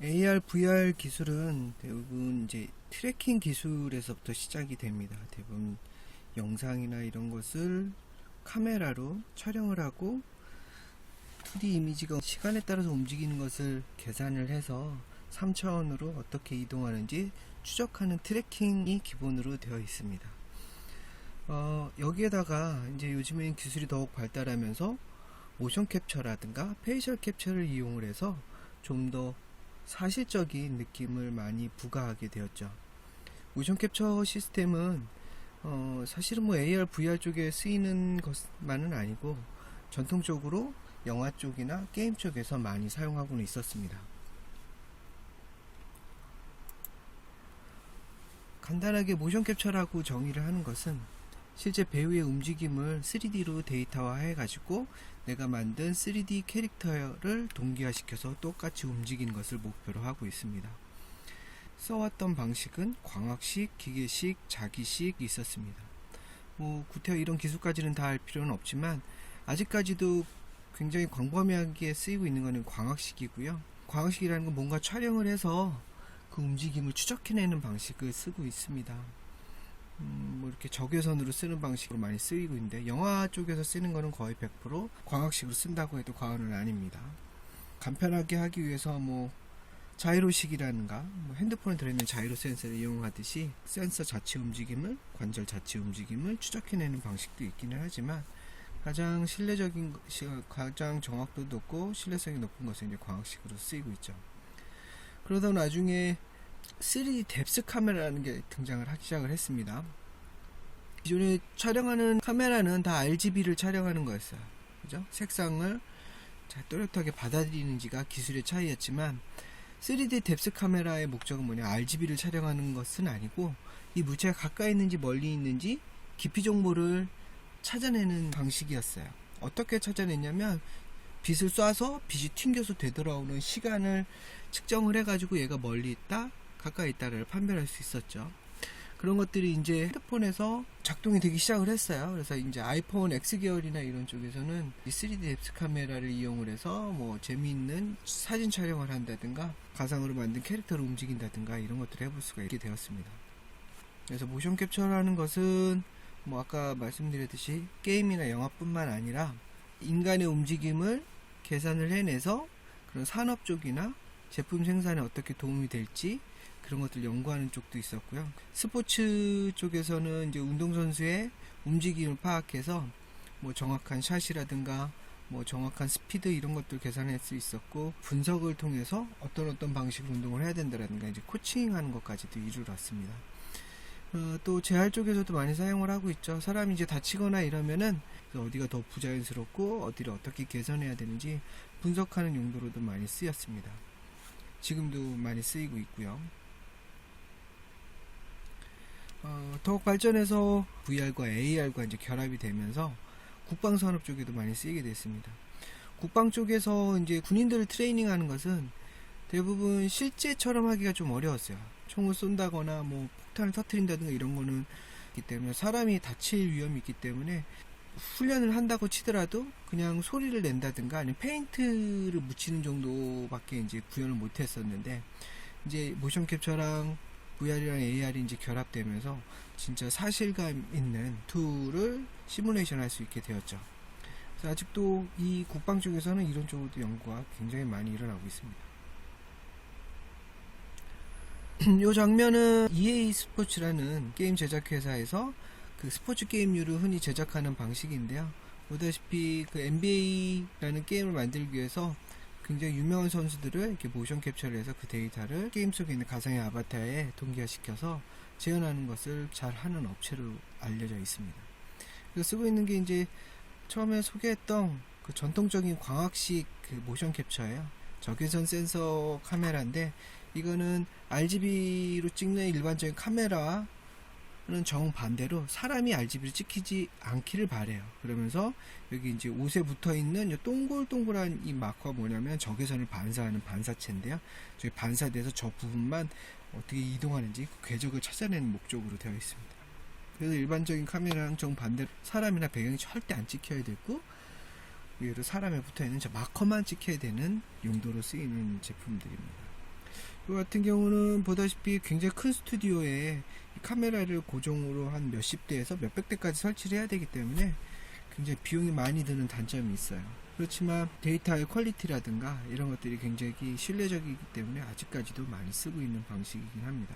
AR, VR 기술은 대부분 이제 트래킹 기술에서부터 시작이 됩니다. 대부분 영상이나 이런 것을 카메라로 촬영을 하고 2D 이미지가 시간에 따라서 움직이는 것을 계산을 해서 3차원으로 어떻게 이동하는지 추적하는 트래킹이 기본으로 되어 있습니다. 여기에다가 이제 요즘엔 기술이 더욱 발달하면서 모션 캡처라든가 페이셜 캡처를 이용을 해서 좀 더 사실적인 느낌을 많이 부과하게 되었죠. 모션 캡처 시스템은 사실은 뭐 AR, VR 쪽에 쓰이는 것만은 아니고 전통적으로 영화 쪽이나 게임 쪽에서 많이 사용하고는 있었습니다. 간단하게 모션 캡처라고 정의를 하는 것은 실제 배우의 움직임을 3D로 데이터화해 가지고 내가 만든 3D 캐릭터를 동기화시켜서 똑같이 움직이는 것을 목표로 하고 있습니다. 써왔던 방식은 광학식, 기계식, 자기식 있었습니다. 구태여 이런 기술까지는 다 알 필요는 없지만 아직까지도 굉장히 광범위하게 쓰이고 있는 것은 광학식이고요. 광학식이라는 건 뭔가 촬영을 해서 그 움직임을 추적해내는 방식을 쓰고 있습니다. 이렇게 적외선으로 쓰는 방식으로 많이 쓰이고 있는데 영화 쪽에서 쓰는 거는 거의 100% 광학식으로 쓴다고 해도 과언은 아닙니다. 간편하게 하기 위해서 자이로식이라는가 핸드폰에 들어있는 자이로 센서를 이용하듯이 센서 자체 움직임을 관절 자체 움직임을 추적해내는 방식도 있기는 하지만 가장 가장 정확도 높고 신뢰성이 높은 것은 이제 광학식으로 쓰이고 있죠. 그러다 나중에 3D 뎁스 카메라라는 게 등장을 하기 시작을 했습니다. 기존에 촬영하는 카메라는 다 RGB를 촬영하는 거였어요. 그죠? 색상을 또렷하게 받아들이는지가 기술의 차이였지만 3D 뎁스 카메라의 목적은 뭐냐? RGB를 촬영하는 것은 아니고 이 물체가 가까이 있는지 멀리 있는지 깊이 정보를 찾아내는 방식이었어요. 어떻게 찾아냈냐면 빛을 쏴서 빛이 튕겨서 되돌아오는 시간을 측정을 해가지고 얘가 멀리 있다 가까이 있다를 판별할 수 있었죠. 그런 것들이 이제 핸드폰에서 작동이 되기 시작을 했어요. 그래서 이제 아이폰 X 계열이나 이런 쪽에서는 이 3D 뎁스 카메라를 이용을 해서 재미있는 사진 촬영을 한다든가 가상으로 만든 캐릭터를 움직인다든가 이런 것들을 해볼 수가 있게 되었습니다. 그래서 모션 캡처라는 것은 아까 말씀드렸듯이 게임이나 영화뿐만 아니라 인간의 움직임을 계산을 해내서 그런 산업 쪽이나 제품 생산에 어떻게 도움이 될지 그런 것들 연구하는 쪽도 있었고요. 스포츠 쪽에서는 이제 운동선수의 움직임을 파악해서 정확한 샷이라든가 정확한 스피드 이런 것들 계산할 수 있었고 분석을 통해서 어떤 방식으로 운동을 해야 된다라든가 이제 코칭하는 것까지도 이루어졌습니다. 또 재활 쪽에서도 많이 사용을 하고 있죠. 사람이 이제 다치거나 이러면은 어디가 더 부자연스럽고 어디를 어떻게 개선해야 되는지 분석하는 용도로도 많이 쓰였습니다. 지금도 많이 쓰이고 있고요. 더욱 발전해서 VR과 AR과 이제 결합이 되면서 국방산업 쪽에도 많이 쓰이게 됐습니다. 국방 쪽에서 이제 군인들을 트레이닝하는 것은 대부분 실제처럼 하기가 좀 어려웠어요. 총을 쏜다거나 폭탄을 터뜨린다든가 이런 거는 있기 때문에 사람이 다칠 위험이 있기 때문에 훈련을 한다고 치더라도 그냥 소리를 낸다든가 아니면 페인트를 묻히는 정도밖에 이제 구현을 못 했었는데 이제 모션 캡처랑 VR이랑 AR이 이제 결합되면서 진짜 사실감 있는 툴을 시뮬레이션 할 수 있게 되었죠. 그래서 아직도 이 국방 쪽에서는 이런 쪽으로도 연구가 굉장히 많이 일어나고 있습니다. 이 장면은 EA 스포츠라는 게임 제작 회사에서 그 스포츠 게임류를 흔히 제작하는 방식인데요. 보다시피 그 NBA라는 게임을 만들기 위해서 굉장히 유명한 선수들을 이렇게 모션 캡처를 해서 그 데이터를 게임 속에 있는 가상의 아바타에 동기화시켜서 재현하는 것을 잘 하는 업체로 알려져 있습니다. 그래서 쓰고 있는 게 이제 처음에 소개했던 그 전통적인 광학식 그 모션 캡처예요. 적외선 센서 카메라인데 이거는 RGB로 찍는 일반적인 카메라는 정반대로 사람이 RGB를 찍히지 않기를 바래요. 그러면서 여기 이제 옷에 붙어 있는 이 동글동글한 이 마커가 뭐냐면 적외선을 반사하는 반사체인데요. 저기 반사돼서 저 부분만 어떻게 이동하는지 그 궤적을 찾아내는 목적으로 되어 있습니다. 그래서 일반적인 카메라랑 정반대로 사람이나 배경이 절대 안 찍혀야 되고 위로 사람에 붙어 있는 저 마커만 찍혀야 되는 용도로 쓰이는 제품들입니다. 그 같은 경우는 보다시피 굉장히 큰 스튜디오에 카메라를 고정으로 한 몇십 대에서 몇백 대까지 설치를 해야 되기 때문에 굉장히 비용이 많이 드는 단점이 있어요. 그렇지만 데이터의 퀄리티라든가 이런 것들이 굉장히 신뢰적이기 때문에 아직까지도 많이 쓰고 있는 방식이긴 합니다.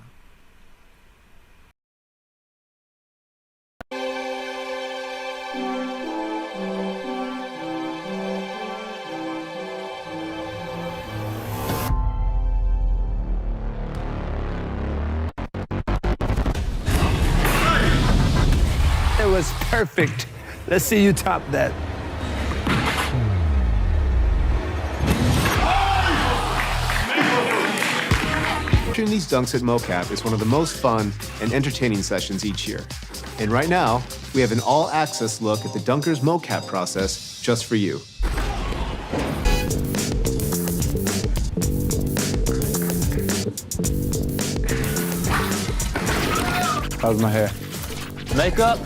It was perfect. Let's see you top that. Watching these dunks at MoCap is one of the most fun and entertaining sessions each year. And right now, we have an all-access look at the Dunkers MoCap process just for you. How's my hair? Makeup?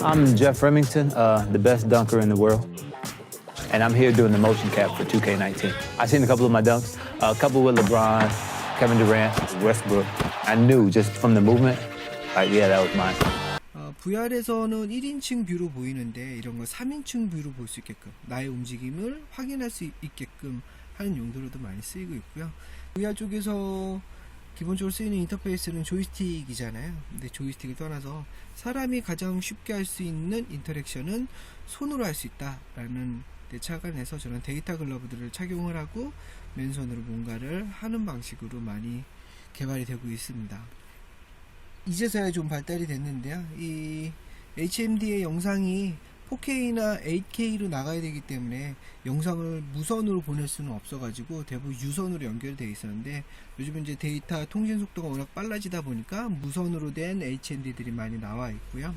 I'm Jeff Remington, the best dunker in the world. And I'm here doing the motion cap for 2K19. I've seen a couple of my dunks, a couple with LeBron, Kevin Durant, Westbrook. I knew just from the movement, like, yeah, that was mine. VR에서는 1인칭 뷰로 보이는데 이런 거 3인칭 뷰로 볼 수 있게끔 나의 움직임을 확인할 수 있게끔 하는 용도로도 많이 쓰이고 있고요. VR 쪽에서 기본적으로 쓰이는 인터페이스는 조이스틱이잖아요. 근데 조이스틱을 떠나서 사람이 가장 쉽게 할 수 있는 인터랙션은 손으로 할 수 있다라는 데 착안해서 저는 데이터 글러브들을 착용을 하고 맨손으로 뭔가를 하는 방식으로 많이 개발이 되고 있습니다. 이제서야 좀 발달이 됐는데요. 이 HMD의 영상이 4K나 8K로 나가야 되기 때문에 영상을 무선으로 보낼 수는 없어가지고 대부분 유선으로 연결되어 있었는데 요즘은 이제 데이터 통신 속도가 워낙 빨라지다 보니까 무선으로 된 HMD들이 많이 나와 있고요.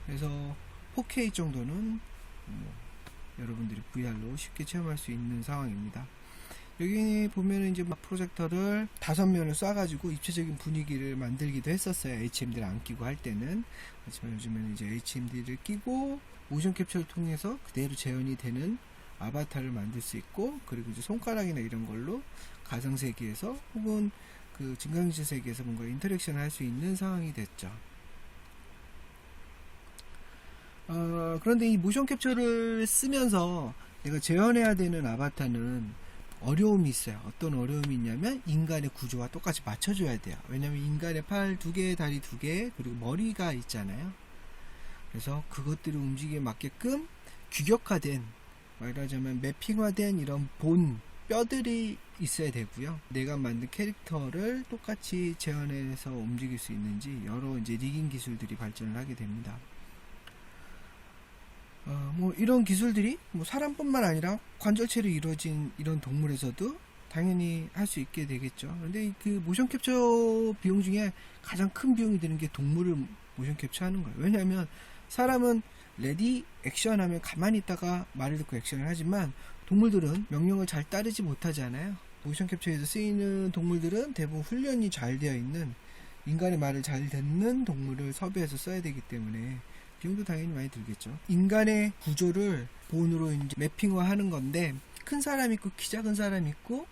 그래서 4K 정도는 여러분들이 VR로 쉽게 체험할 수 있는 상황입니다. 여기 보면은 이제 프로젝터를 5면을 쏴가지고 입체적인 분위기를 만들기도 했었어요. HMD를 안 끼고 할 때는. 하지만 요즘에는 이제 HMD를 끼고 모션 캡처를 통해서 그대로 재현이 되는 아바타를 만들 수 있고, 그리고 이제 손가락이나 이런 걸로 가상 세계에서 혹은 그 증강현실 세계에서 뭔가 인터랙션을 할 수 있는 상황이 됐죠. 그런데 이 모션 캡처를 쓰면서 내가 재현해야 되는 아바타는 어려움이 있어요. 어떤 어려움이 있냐면 인간의 구조와 똑같이 맞춰줘야 돼요. 왜냐면 인간의 팔 2개, 다리 2개, 그리고 머리가 있잖아요. 그래서 그것들을 움직임에 맞게끔 규격화된, 말하자면 매핑화된 이런 본 뼈들이 있어야 되고요. 내가 만든 캐릭터를 똑같이 재현해서 움직일 수 있는지 여러 이제 리깅 기술들이 발전을 하게 됩니다. 이런 기술들이 사람뿐만 아니라 관절체로 이루어진 이런 동물에서도 당연히 할 수 있게 되겠죠. 그런데 그 모션 캡처 비용 중에 가장 큰 비용이 드는 게 동물을 모션 캡처하는 거예요. 왜냐하면 사람은 레디 액션 하면 가만히 있다가 말을 듣고 액션을 하지만 동물들은 명령을 잘 따르지 못하잖아요. 모션 캡처에서 쓰이는 동물들은 대부분 훈련이 잘 되어 있는, 인간의 말을 잘 듣는 동물을 섭외해서 써야 되기 때문에 비용도 당연히 많이 들겠죠. 인간의 구조를 본으로 이제 매핑화 하는 건데, 큰 사람 있고 키 작은 사람 있고,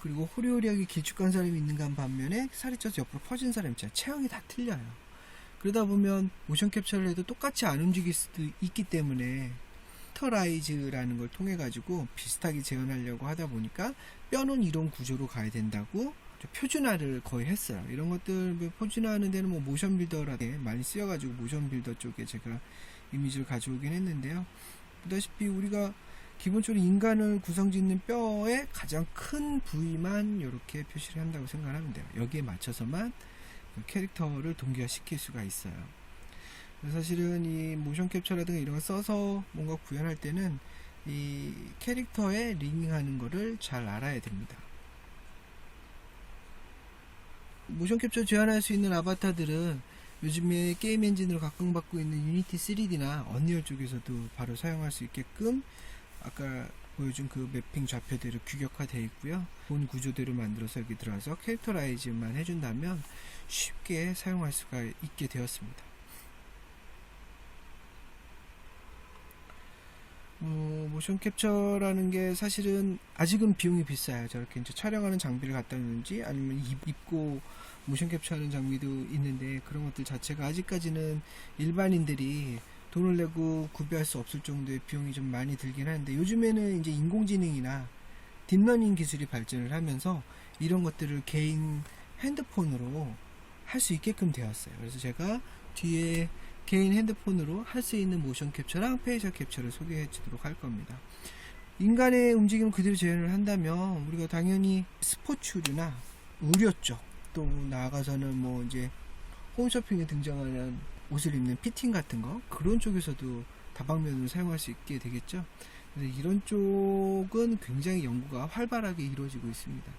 그리고 호리호리하게 길쭉한 사람이 있는가 반면에 살이 쪄서 옆으로 퍼진 사람 있잖아요. 체형이 다 틀려요. 그러다 보면 모션 캡처를 해도 똑같이 안 움직일 수도 있기 때문에 컴퓨터라이즈라는 걸 통해 가지고 비슷하게 재현하려고 하다 보니까 뼈는 이런 구조로 가야 된다고 표준화를 거의 했어요. 이런 것들 표준화하는 데는 모션 빌더라게 많이 쓰여가지고 모션 빌더 쪽에 제가 이미지를 가져오긴 했는데요. 보다시피 우리가 기본적으로 인간을 구성짓는 뼈의 가장 큰 부위만 이렇게 표시를 한다고 생각하면 돼요. 여기에 맞춰서만 캐릭터를 동기화시킬 수가 있어요. 사실은 이 모션 캡처라든가 이런 거 써서 뭔가 구현할 때는 이 캐릭터에 링잉하는 거를 잘 알아야 됩니다. 모션 캡처 제한할 수 있는 아바타들은 요즘에 게임 엔진으로 각광받고 있는 유니티 3D나 언리얼 쪽에서도 바로 사용할 수 있게끔 아까 보여준 그 매핑 좌표대로 규격화되어 있고요. 본 구조대로 만들어서 여기 들어가서 캐릭터라이즈만 해준다면 쉽게 사용할 수가 있게 되었습니다. 모션 캡처라는 게 사실은 아직은 비용이 비싸요. 저렇게 이제 촬영하는 장비를 갖다 놓는지 아니면 입고 모션 캡처하는 장비도 있는데 그런 것들 자체가 아직까지는 일반인들이 돈을 내고 구비할 수 없을 정도의 비용이 좀 많이 들긴 하는데 요즘에는 이제 인공지능이나 딥러닝 기술이 발전을 하면서 이런 것들을 개인 핸드폰으로 할 수 있게끔 되었어요. 그래서 제가 뒤에 개인 핸드폰으로 할 수 있는 모션 캡처랑 페이셜 캡처를 소개해 주도록 할 겁니다. 인간의 움직임을 그대로 재현을 한다면 우리가 당연히 스포츠류나 의료 쪽, 또 나아가서는 뭐 이제 홈쇼핑에 등장하는 옷을 입는 피팅 같은 거, 그런 쪽에서도 다방면으로 사용할 수 있게 되겠죠. 그래서 이런 쪽은 굉장히 연구가 활발하게 이루어지고 있습니다.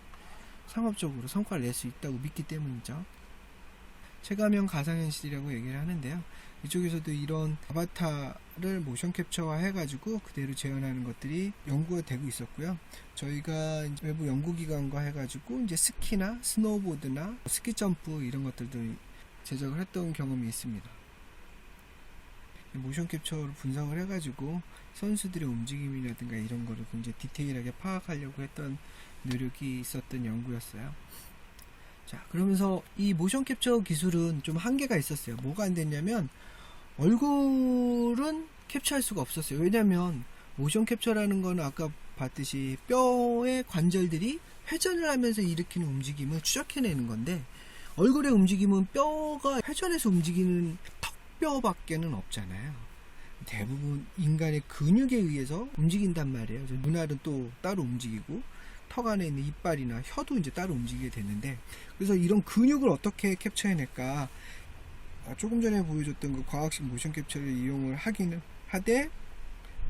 상업적으로 성과를 낼 수 있다고 믿기 때문이죠. 체감형 가상현실이라고 얘기를 하는데요. 이쪽에서도 이런 아바타를 모션 캡처화 해가지고 그대로 재현하는 것들이 연구가 되고 있었고요. 저희가 외부 연구기관과 해가지고 이제 스키나 스노우보드나 스키 점프 이런 것들도 제작을 했던 경험이 있습니다. 모션 캡처를 분석을 해가지고 선수들의 움직임이라든가 이런 거를 굉장히 디테일하게 파악하려고 했던 노력이 있었던 연구였어요. 자, 그러면서 이 모션 캡처 기술은 좀 한계가 있었어요. 뭐가 안 됐냐면 얼굴은 캡처할 수가 없었어요. 왜냐면 모션 캡처라는 거는 아까 봤듯이 뼈의 관절들이 회전을 하면서 일으키는 움직임을 추적해내는 건데 얼굴의 움직임은 뼈가 회전해서 움직이는 턱뼈밖에는 없잖아요. 대부분 인간의 근육에 의해서 움직인단 말이에요. 눈알은 또 따로 움직이고 턱 안에 있는 이빨이나 혀도 이제 따로 움직이게 되는데, 그래서 이런 근육을 어떻게 캡처해낼까, 조금 전에 보여줬던 그 과학식 모션 캡처를 이용을 하기는 하되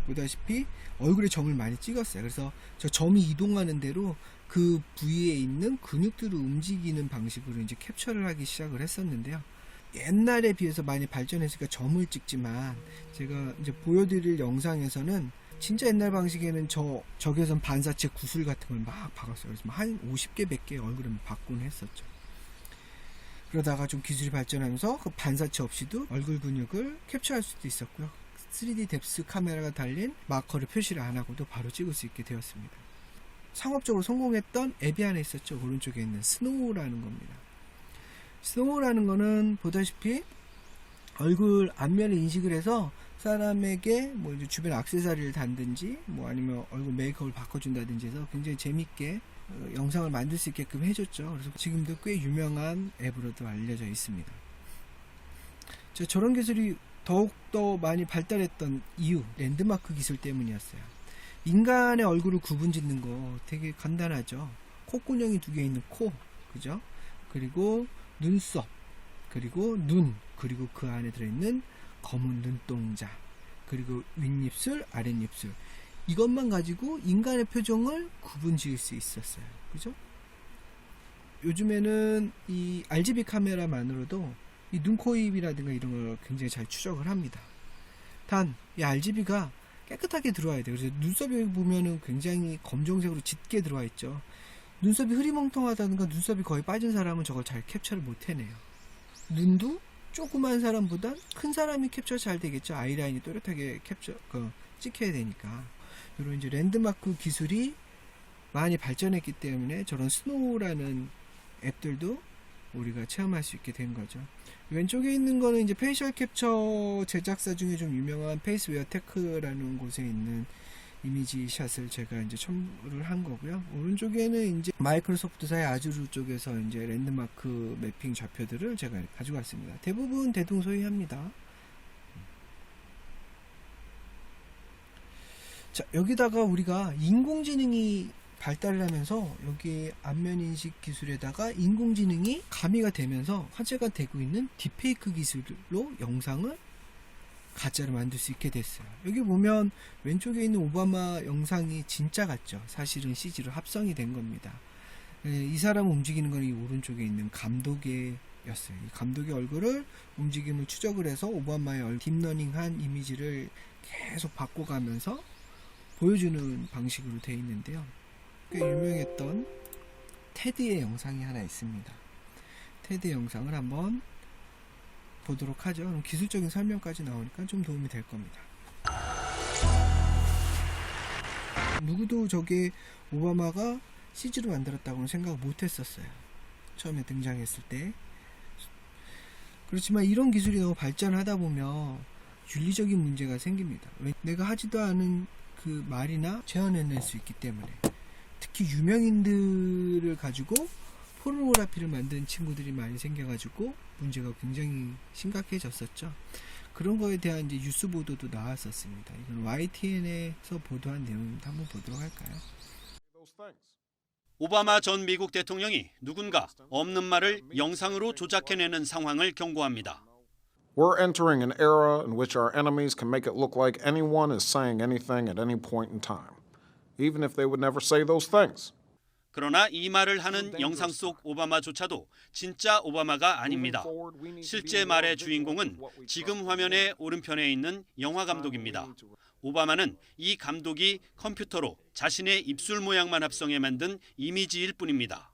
보다시피 얼굴에 점을 많이 찍었어요. 그래서 저 점이 이동하는 대로 그 부위에 있는 근육들을 움직이는 방식으로 이제 capture를 하기 시작을 했었는데요. 옛날에 비해서 많이 발전했으니까 점을 찍지만 제가 이제 보여드릴 영상에서는 진짜 옛날 방식에는 저기에선 반사체 구슬 같은 걸 막 박았어요. 그래서 한 50개, 100개 얼굴을 박곤 했었죠. 그러다가 좀 기술이 발전하면서 그 반사체 없이도 얼굴 근육을 캡처할 수도 있었고요. 3D 뎁스 카메라가 달린 마커를 표시를 안 하고도 바로 찍을 수 있게 되었습니다. 상업적으로 성공했던 앱이 하나 있었죠. 오른쪽에 있는 스노우라는 겁니다. 스노우라는 거는 보다시피 얼굴 앞면을 인식을 해서 사람에게 뭐 이제 주변 액세서리를 단든지 뭐 아니면 얼굴 메이크업을 바꿔준다든지 해서 굉장히 재밌게 영상을 만들 수 있게끔 해줬죠. 그래서 지금도 꽤 유명한 앱으로도 알려져 있습니다. 저런 기술이 더욱더 많이 발달했던 이유, 랜드마크 기술 때문이었어요. 인간의 얼굴을 구분 짓는 거 되게 간단하죠. 콧구멍이 2개 있는 코, 그죠? 그리고 눈썹, 그리고 눈, 그리고 그 안에 들어있는 검은 눈동자, 그리고 윗입술, 아랫입술, 이것만 가지고 인간의 표정을 구분 지을 수 있었어요. 그죠? 요즘에는 이 RGB 카메라만으로도 이 눈, 코, 입이라든가 이런 걸 굉장히 잘 추적을 합니다. 단, 이 RGB가 깨끗하게 들어와야 돼요. 그래서 눈썹이 보면은 굉장히 검정색으로 짙게 들어와 있죠. 눈썹이 흐리멍텅하다든가 눈썹이 거의 빠진 사람은 저걸 잘 캡처를 못 해내요. 눈도 조그만 사람보다 큰 사람이 캡처 잘 되겠죠. 아이라인이 또렷하게 찍혀야 되니까. 이런 이제 랜드마크 기술이 많이 발전했기 때문에 저런 스노우라는 앱들도 우리가 체험할 수 있게 된 거죠. 왼쪽에 있는 거는 이제 페이셜 캡처 제작사 중에 좀 유명한 페이스웨어 테크라는 곳에 있는 이미지 샷을 제가 이제 첨부를 한 거고요. 오른쪽에는 이제 마이크로소프트사의 아주르 쪽에서 이제 랜드마크 매핑 좌표들을 제가 가지고 왔습니다. 대부분 대동소이합니다. 자, 여기다가 우리가 인공지능이 발달을 하면서 여기 안면 인식 기술에다가 인공지능이 가미가 되면서 화제가 되고 있는 딥페이크 기술로 영상을 가짜로 만들 수 있게 됐어요. 여기 보면 왼쪽에 있는 오바마 영상이 진짜 같죠. 사실은 CG로 합성이 된 겁니다. 이 사람 움직이는 건 이 오른쪽에 있는 감독의 였어요. 이 감독의 얼굴을 움직임을 추적을 해서 오바마의 딥러닝한 이미지를 계속 바꿔가면서 보여주는 방식으로 되어 있는데요. 꽤 유명했던 테드의 영상이 하나 있습니다. 테드 영상을 한번 보도록 하죠. 그럼 기술적인 설명까지 나오니까 좀 도움이 될 겁니다. 누구도 저게 오바마가 CG로 만들었다고는 생각 못 했었어요. 처음에 등장했을 때. 그렇지만 이런 기술이 너무 발전하다 보면 윤리적인 문제가 생깁니다. 왜? 내가 하지도 않은 그 말이나 재현해낼 수 있기 때문에. 특히 유명인들을 가지고 포르노그래피를 만든 친구들이 많이 생겨가지고 문제가 굉장히 심각해졌었죠. 그런 거에 대한 이제 뉴스 보도도 나왔었습니다. 이건 YTN에서 보도한 내용입니다. 한번 보도록 할까요? 오바마 전 미국 대통령이 누군가 없는 말을 영상으로 조작해내는 상황을 경고합니다. We're entering an era in which our enemies can make it look like anyone is saying anything at any point in time, even if they would never say those things. 그러나 이 말을 하는 영상 속 오바마조차도 진짜 오바마가 아닙니다. 실제 말의 주인공은 지금 화면의 오른편에 있는 영화 감독입니다. 오바마는 이 감독이 컴퓨터로 자신의 입술 모양만 합성해 만든 이미지일 뿐입니다.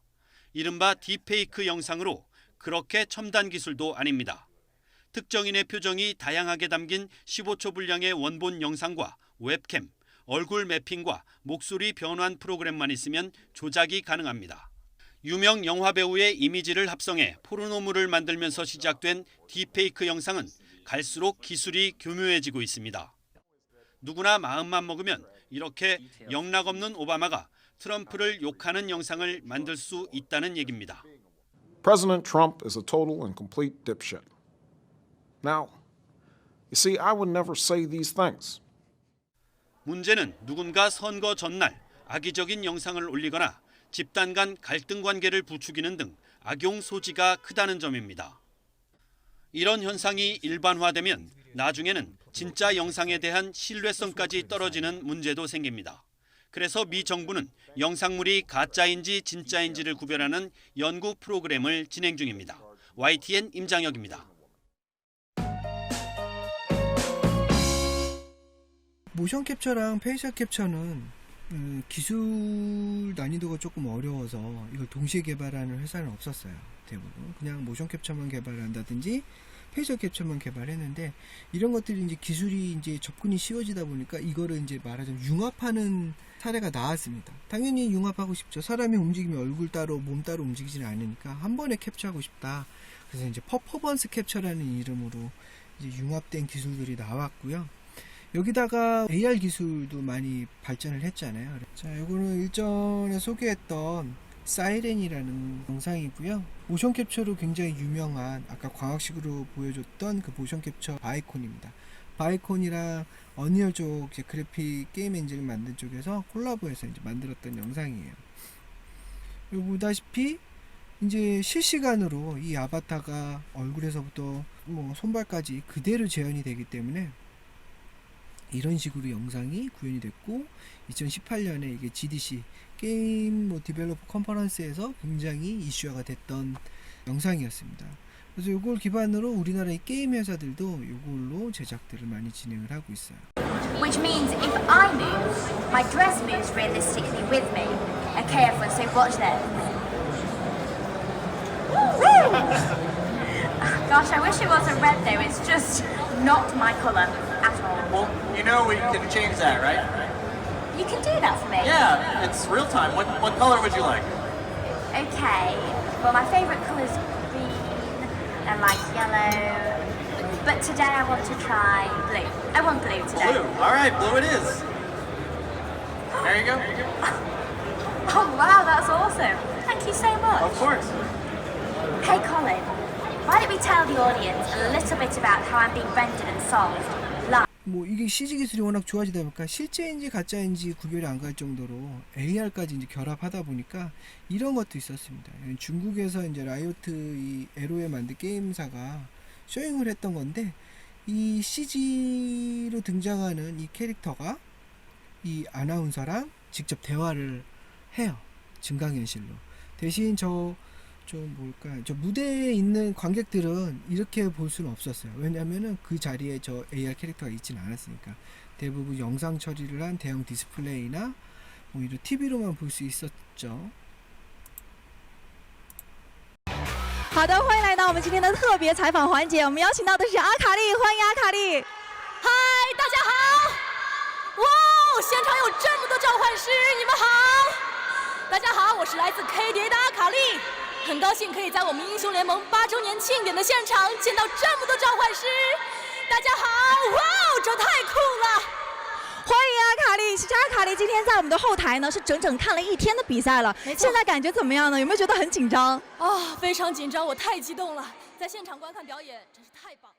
이른바 딥페이크 영상으로 그렇게 첨단 기술도 아닙니다. 특정인의 표정이 다양하게 담긴 15초 분량의 원본 영상과 웹캠, 얼굴 매핑과 목소리 변환 프로그램만 있으면 조작이 가능합니다. 유명 영화 배우의 이미지를 합성해 포르노물을 만들면서 시작된 딥페이크 영상은 갈수록 기술이 교묘해지고 있습니다. 누구나 마음만 먹으면 이렇게 영락없는 오바마가 트럼프를 욕하는 영상을 만들 수 있다는 얘기입니다. President Trump is a total and complete dipshit. Now, you see, I would never say these things. 문제는 누군가 선거 전날 악의적인 영상을 올리거나 집단 간 갈등 관계를 부추기는 등 악용 소지가 크다는 점입니다. 이런 현상이 일반화되면 나중에는 진짜 영상에 대한 신뢰성까지 떨어지는 문제도 생깁니다. 그래서 미 정부는 영상물이 가짜인지 진짜인지를 구별하는 연구 프로그램을 진행 중입니다. YTN 임장혁입니다. 모션 캡처랑 페이셜 캡처는 기술 난이도가 조금 어려워서 이걸 동시에 개발하는 회사는 없었어요. 대부분 그냥 모션 캡처만 개발한다든지 페이셜 캡처만 개발했는데, 이런 것들이 이제 기술이 이제 접근이 쉬워지다 보니까 이거를 이제 말하자면 융합하는 사례가 나왔습니다. 당연히 융합하고 싶죠. 사람이 움직이면 얼굴 따로 몸 따로 움직이지는 않으니까 한 번에 캡처하고 싶다. 그래서 이제 퍼포먼스 캡처라는 이름으로 이제 융합된 기술들이 나왔고요. 여기다가 AR 기술도 많이 발전을 했잖아요. 자, 이거는 일전에 소개했던 사이렌이라는 영상이고요. 모션 캡처로 굉장히 유명한, 아까 광학식으로 보여줬던 그 모션 캡처 바이콘입니다. 바이콘이랑 어니얼 쪽 이제 그래픽 게임 엔진을 만든 쪽에서 콜라보해서 이제 만들었던 영상이에요. 여기 보다시피 이제 실시간으로 이 아바타가 얼굴에서부터 뭐 손발까지 그대로 재현이 되기 때문에 이런 식으로 영상이 구현이 됐고, 2018년에 이게 GDC 게임 디벨로퍼 컨퍼런스에서 굉장히 이슈화가 됐던 영상이었습니다. 그래서 이걸 기반으로 우리나라의 게임 회사들도 이걸로 제작들을 많이 진행을 하고 있어요. Which means if I move, my dress moves realistically with me. Okay, everyone, so watch this. Woo! Gosh, I wish it wasn't red though. It's just not my colour at all. Well, you know we can change that, right? You can do that for me. Yeah, it's real time. What color would you like? Okay. Well, my favourite colour is green and like yellow. But today I want to try blue. I want blue today. Blue. All right, blue it is. There you go. Oh wow, that's awesome. Thank you so much. Of course. Hey Colin, why don't we tell the audience a little bit about how I'm being rendered and solved live? 이게 CG 기술이 워낙 좋아지다 보니까 실제인지 가짜인지 구별이 안 갈 정도로 AR까지 이제 결합하다 보니까 이런 것도 있었습니다. 중국에서 이제 라이오트 이 에로에 만든 게임사가 쇼잉을 했던 건데, 이 CG로 등장하는 이 캐릭터가 이 아나운서랑 직접 대화를 해요. 증강현실로. 대신 저 무대에 있는 관객들은 이렇게 볼 수는 없었어요. 왜냐면은 그 자리에 저 AR 캐릭터가 있지는 않았으니까. 대부분 영상 처리를 한 대형 디스플레이나 이런 TV로만 볼 수 있었죠. 好的，欢迎来到我们今天的特别采访环节。我们邀请到的是阿卡丽，欢迎阿卡丽。嗨，大家好！哇，现场有这么多召唤师，你们好！大家好，我是来自 KDA 的阿卡丽，很高兴可以在我们英雄联盟8周年庆典的现场见到这么多召唤师。大家好，哇哦，这太酷了！欢迎阿卡丽，其实阿卡丽今天在我们的后台呢是整整看了1天的比赛了，现在感觉怎么样呢？有没有觉得很紧張？非常紧张，我太激动了，在现场观看表演真是太棒。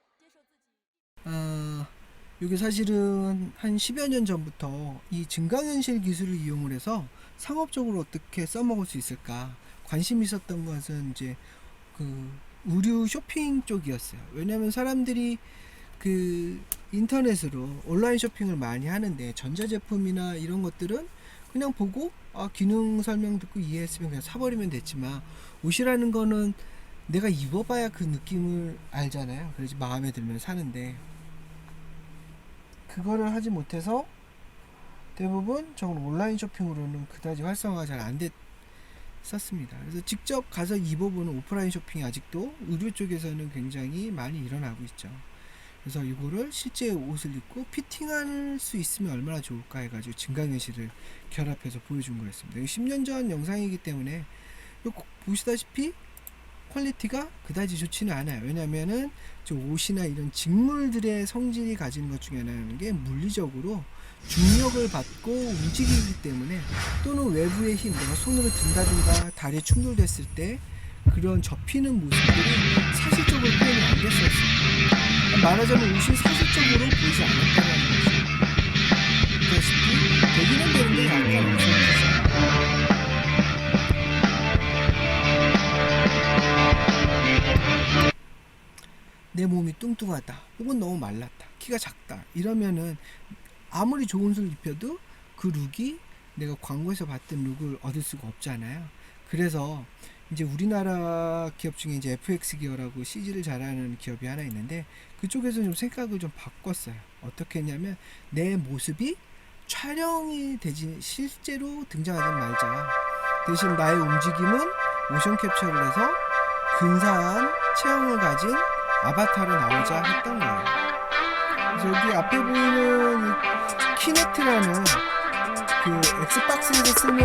이게 사실은 한 10여 년 전부터 이 증강현실 기술을 이용을 해서 상업적으로 어떻게 써먹을 수 있을까 관심이 있었던 것은 이제 그 의류 쇼핑 쪽이었어요. 왜냐하면 사람들이 그 인터넷으로 온라인 쇼핑을 많이 하는데 전자제품이나 이런 것들은 그냥 보고 기능 설명 듣고 이해했으면 그냥 사버리면 됐지만 옷이라는 거는 내가 입어봐야 그 느낌을 알잖아요. 그래서 마음에 들면 사는데 그거를 하지 못해서 대부분 저건 온라인 쇼핑으로는 그다지 활성화가 잘 안 됐었습니다. 그래서 직접 가서 입어보는 오프라인 쇼핑이 아직도 의류 쪽에서는 굉장히 많이 일어나고 있죠. 그래서 이거를 실제 옷을 입고 피팅할 수 있으면 얼마나 좋을까 해가지고 증강현실을 결합해서 보여준 거였습니다. 10년 전 영상이기 때문에 보시다시피 퀄리티가 그다지 좋지는 않아요. 왜냐면은 저 옷이나 이런 직물들의 성질이 가지는 것 중에 하나는 게 물리적으로 중력을 받고 움직이기 때문에 또는 외부의 힘, 내가 손으로 든다든가 다리에 충돌됐을 때 그런 접히는 모습들이 사실적으로 표현이 안 됐었어요. 말하자면 옷이 사실적으로 보이지 않았다는 거죠. 그다시피 되기는 되는데 약간 무서워졌어요. 내 몸이 뚱뚱하다 혹은 너무 말랐다 키가 작다 이러면은 아무리 좋은 옷을 입혀도 그 룩이 내가 광고에서 봤던 룩을 얻을 수가 없잖아요. 그래서 이제 우리나라 기업 중에 이제 FX 기어라고 CG를 잘하는 기업이 하나 있는데 그쪽에서 좀 생각을 좀 바꿨어요. 어떻게 했냐면 내 모습이 촬영이 되지 실제로 등장하지 말자. 대신 나의 움직임은 모션 캡처를 해서 근사한 체형을 가진 아바타로 나오자 했던 거예요. 그래서 여기 앞에 보이는 이 키넥트라는 그 엑스박스에서 쓰는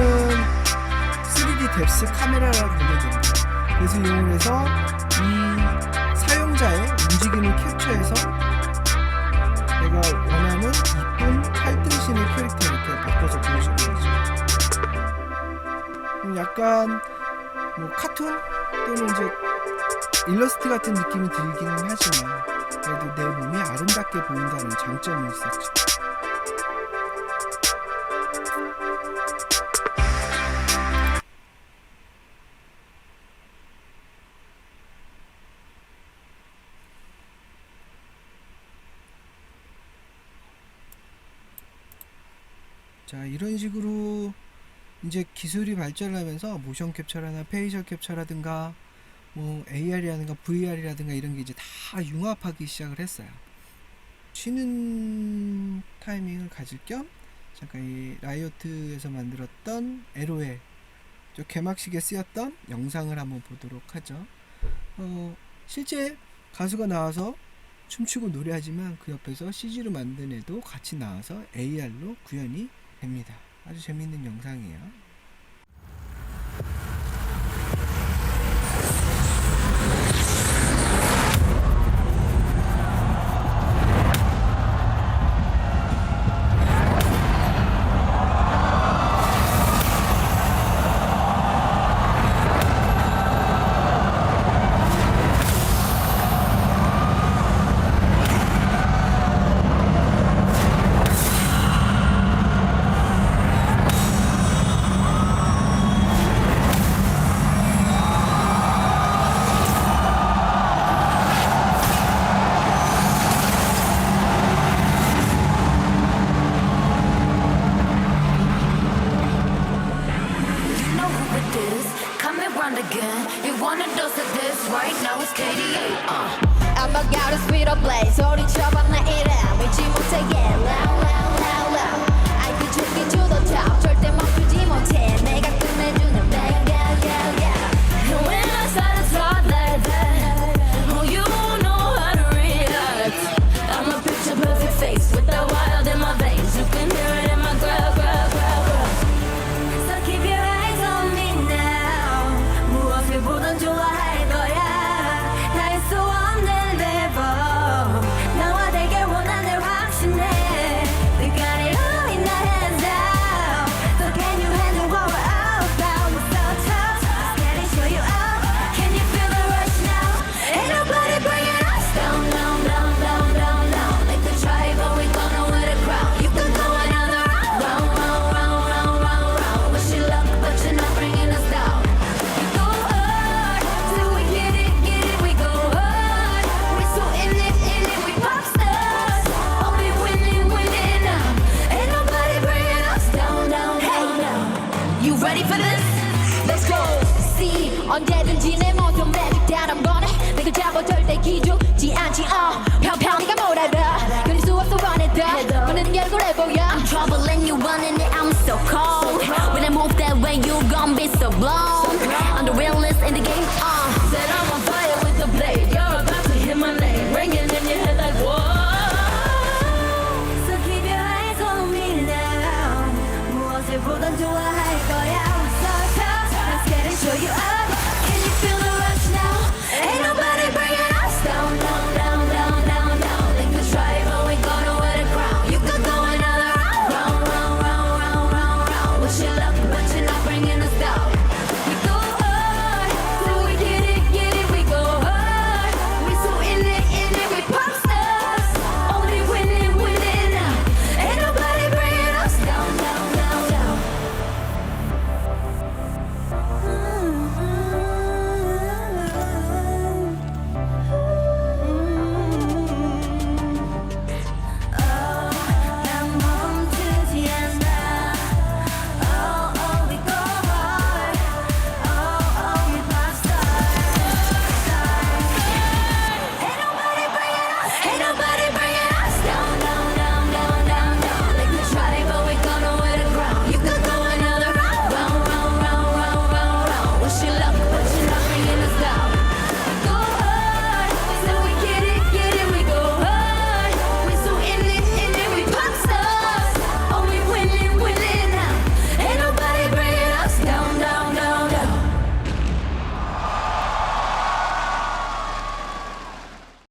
3D 뎁스 카메라라고 보면 됩니다. 그래서 이용을 해서 이 사용자의 움직임을 캡처해서 내가 원하는 이쁜 칼등신의 캐릭터 이렇게 바꿔서 보여주는 거죠. 약간 뭐 카툰 또는 이제 일러스트 같은 느낌이 들기는 하지만 그래도 내 몸이 아름답게 보인다는 장점이 있었죠. 자, 이런 식으로 이제 기술이 발전하면서 모션 캡처라나 페이셜 캡처라든가 뭐 AR이라든가 VR이라든가 이런 게 이제 다 융합하기 시작을 했어요. 쉬는 타이밍을 가질 겸 잠깐 이 라이오트에서 만들었던 LOL 저 개막식에 쓰였던 영상을 한번 보도록 하죠. 실제 가수가 나와서 춤추고 노래하지만 그 옆에서 CG로 만든 애도 같이 나와서 AR로 구현이 됩니다. 아주 재밌는 영상이에요. 음악가루 speed up play 소리쳐봐 내 이름 잊지 못해 yeah loud loud loud loud I could take you to the top 절대 멈추지 못해 내가 끝내주는 bang yeah yeah yeah And when I start to talk like that oh you know how to react I'm a picture perfect face with the wild in my veins you can hear it in my grave 하지 평평이가 뭘 알아 견딜 수 없어 원해도 문은 열고 해보여 I'm trouble and you wanting it